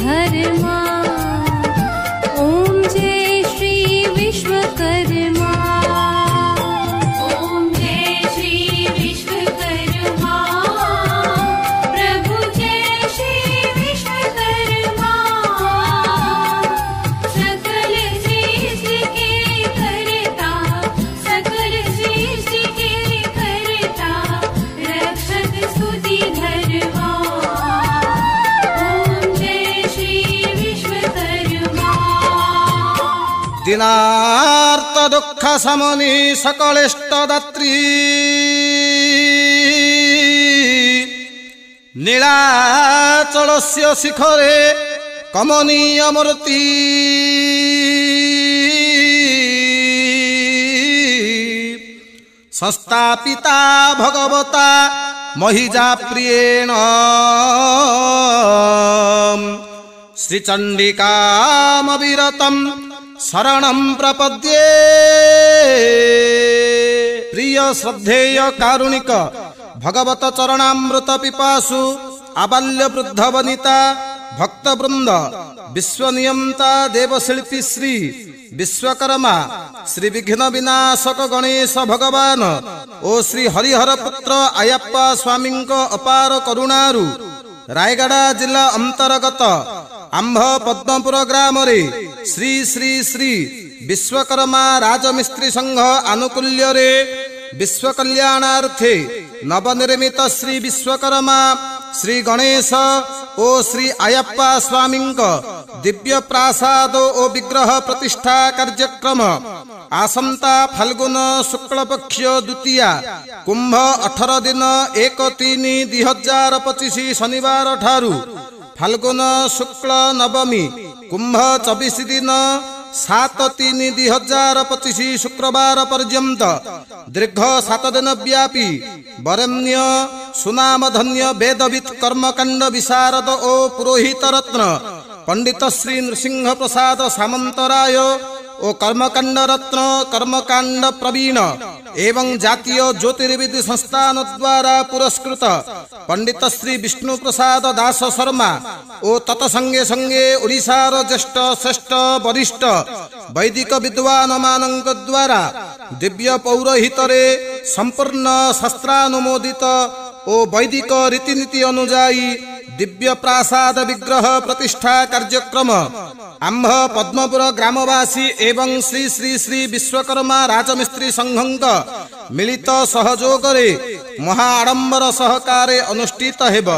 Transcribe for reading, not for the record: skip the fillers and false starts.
धर्मा। ओम जय श्री विश्वकर्मा। ओम जय श्री विश्वकर्मा। प्रभु जय श्री विश्वकर्मा। सकल सृष्टि के कर्ता, सकल सृष्टि के कर्ता, रक्षक स्तुति धर्मा। ओम जय श्री विश्वकर्मा। दीनार्त दुःख समनी सकलेष्टदात्री नीलाचलस्य शिखरे कमनीय मूर्ति। संस्थापिता भगवता महिजा प्रियेण श्रीचण्डिकामविरतं शरणं प्रपद्ये। प्रिय श्रद्धेय कारुणिक भगवत चरणामृत पिपासु आबाल्य वृद्ध वनिता भक्तवृंद विश्वनियंता देवशिल्पी श्री विश्वकर्मा श्री विघ्न विनाशक गणेश भगवान ओ श्री हरिहर पुत्र अयप्पा स्वामी अपार करुणारु रायगड़ा जिला अंतर्गत आंभ पद्मपुर ग्राम रे श्री श्री श्री विश्वकर्मा राजमिस्त्री संघ आनुकूल्य रे विश्व कल्याणार्थे नवनिर्मित श्री विश्वकर्मा श्री गणेश ओ श्री अयप्पा स्वामी दिव्य प्रासाद ओ विग्रह प्रतिष्ठा कार्यक्रम आसंता फाल्गुन शुक्ल पक्ष द्वितीया कुंभ 18 दिन 1-3-2025 शनिवार ठारू फाल्गुन शुक्ल नवमी कुंभ 24 दिन 7-3-2025 शुक्रवार पर्यंत दीर्घ 7 दिन व्यापी वरेण्य सुनामधन्य वेदवित् कर्मकांड विशारद ओ पुरोहित रत्न पंडित श्री नृसिंह प्रसाद सामंतराय ओ कर्मकांड रत्न कर्मकांड प्रवीण एवं जातीय ज्योतिर्विधि संस्थान द्वारा पुरस्कृत पंडित श्री विष्णु प्रसाद दास शर्मा ओ तत्संगे संगे ओडिशार ज्येष्ठ श्रेष्ठ वरिष्ठ वैदिक विद्वान मानक द्वारा दिव्य पौरोहित रे संपूर्ण शास्त्रानुमोदित ओ वैदिक रीतिनीति अनुजाई दिव्य प्रासाद विग्रह प्रतिष्ठा कार्यक्रम आंभ पद्मपुर ग्रामवासी एवं श्री श्री श्री विश्वकर्मा राजमिस्त्री संघ मिलित सहयोग रे महा आडंबर सहकारे अनुष्ठित हेब।